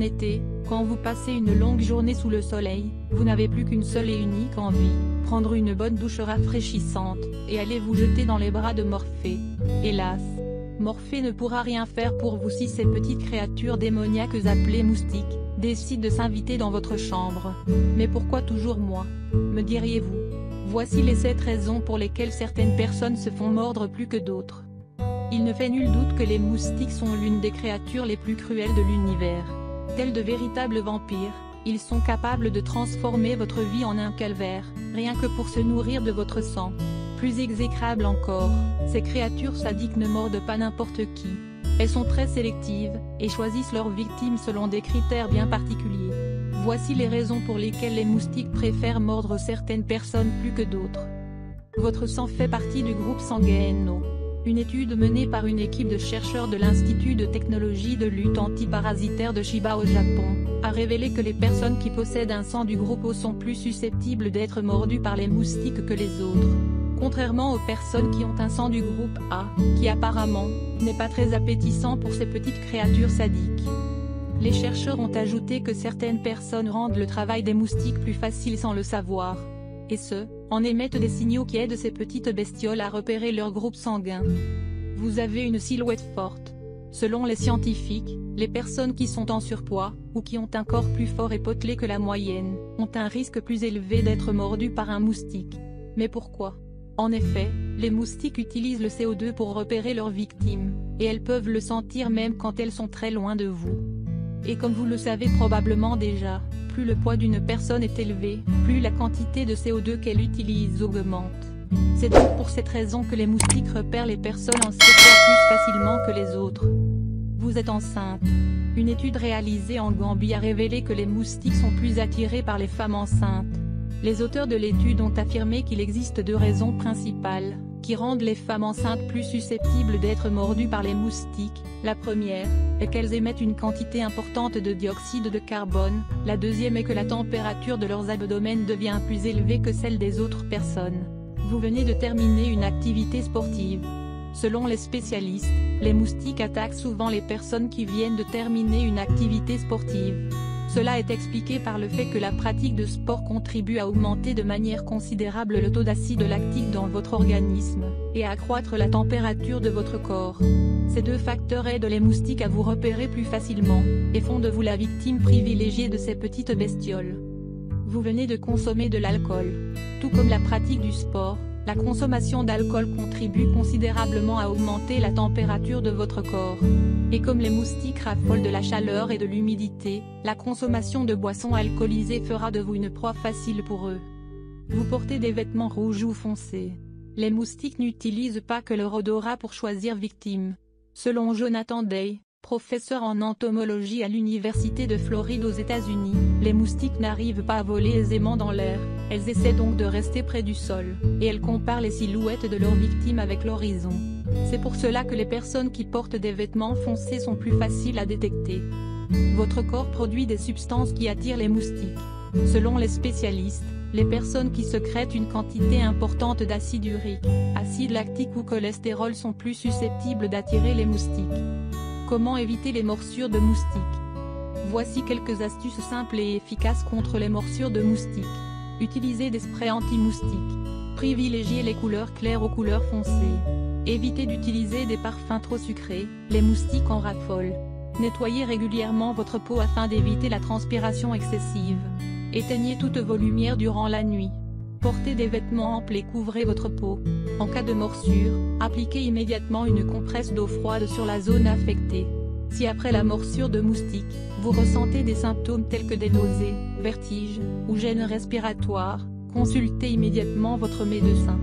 été, quand vous passez une longue journée sous le soleil, vous n'avez plus qu'une seule et unique envie, prendre une bonne douche rafraîchissante, et aller vous jeter dans les bras de Morphée. Hélas, Morphée ne pourra rien faire pour vous si ces petites créatures démoniaques appelées moustiques décident de s'inviter dans votre chambre. Mais pourquoi toujours moi, me diriez-vous? Voici les 7 raisons pour lesquelles certaines personnes se font mordre plus que d'autres. Il ne fait nul doute que les moustiques sont l'une des créatures les plus cruelles de l'univers. Tels de véritables vampires, ils sont capables de transformer votre vie en un calvaire, rien que pour se nourrir de votre sang. Plus exécrable encore, ces créatures sadiques ne mordent pas n'importe qui. Elles sont très sélectives, et choisissent leurs victimes selon des critères bien particuliers. Voici les raisons pour lesquelles les moustiques préfèrent mordre certaines personnes plus que d'autres. Votre sang fait partie du groupe sanguin O. Une étude menée par une équipe de chercheurs de l'Institut de technologie de lutte antiparasitaire de Chiba au Japon, a révélé que les personnes qui possèdent un sang du groupe O sont plus susceptibles d'être mordues par les moustiques que les autres. Contrairement aux personnes qui ont un sang du groupe A, qui apparemment, n'est pas très appétissant pour ces petites créatures sadiques. Les chercheurs ont ajouté que certaines personnes rendent le travail des moustiques plus facile sans le savoir. Et ce, en émettent des signaux qui aident ces petites bestioles à repérer leur groupe sanguin. Vous avez une silhouette forte. Selon les scientifiques, les personnes qui sont en surpoids, ou qui ont un corps plus fort et potelé que la moyenne, ont un risque plus élevé d'être mordues par un moustique. Mais pourquoi? En effet, les moustiques utilisent le CO2 pour repérer leurs victimes, et elles peuvent le sentir même quand elles sont très loin de vous. Et comme vous le savez probablement déjà, plus le poids d'une personne est élevé, plus la quantité de CO2 qu'elle utilise augmente. C'est donc pour cette raison que les moustiques repèrent les personnes en surpoids plus facilement que les autres. Vous êtes enceinte. Une étude réalisée en Gambie a révélé que les moustiques sont plus attirés par les femmes enceintes. Les auteurs de l'étude ont affirmé qu'il existe 2 raisons principales qui rendent les femmes enceintes plus susceptibles d'être mordues par les moustiques. La première est qu'elles émettent une quantité importante de dioxyde de carbone, la deuxième est que la température de leurs abdomens devient plus élevée que celle des autres personnes. Vous venez de terminer une activité sportive. Selon les spécialistes, les moustiques attaquent souvent les personnes qui viennent de terminer une activité sportive. Cela est expliqué par le fait que la pratique de sport contribue à augmenter de manière considérable le taux d'acide lactique dans votre organisme, et à accroître la température de votre corps. Ces 2 facteurs aident les moustiques à vous repérer plus facilement, et font de vous la victime privilégiée de ces petites bestioles. Vous venez de consommer de l'alcool. Tout comme la pratique du sport, la consommation d'alcool contribue considérablement à augmenter la température de votre corps. Et comme les moustiques raffolent de la chaleur et de l'humidité, la consommation de boissons alcoolisées fera de vous une proie facile pour eux. Vous portez des vêtements rouges ou foncés. Les moustiques n'utilisent pas que leur odorat pour choisir victime. Selon Jonathan Day, professeur en entomologie à l'Université de Floride aux États-Unis, les moustiques n'arrivent pas à voler aisément dans l'air, elles essaient donc de rester près du sol, et elles comparent les silhouettes de leurs victimes avec l'horizon. C'est pour cela que les personnes qui portent des vêtements foncés sont plus faciles à détecter. Votre corps produit des substances qui attirent les moustiques. Selon les spécialistes, les personnes qui sécrètent une quantité importante d'acide urique, acide lactique ou cholestérol sont plus susceptibles d'attirer les moustiques. Comment éviter les morsures de moustiques? Voici quelques astuces simples et efficaces contre les morsures de moustiques. Utilisez des sprays anti-moustiques. Privilégiez les couleurs claires aux couleurs foncées. Évitez d'utiliser des parfums trop sucrés, les moustiques en raffolent. Nettoyez régulièrement votre peau afin d'éviter la transpiration excessive. Éteignez toutes vos lumières durant la nuit. Portez des vêtements amples et couvrez votre peau. En cas de morsure, appliquez immédiatement une compresse d'eau froide sur la zone affectée. Si après la morsure de moustique, vous ressentez des symptômes tels que des nausées, vertiges, ou gêne respiratoire, consultez immédiatement votre médecin.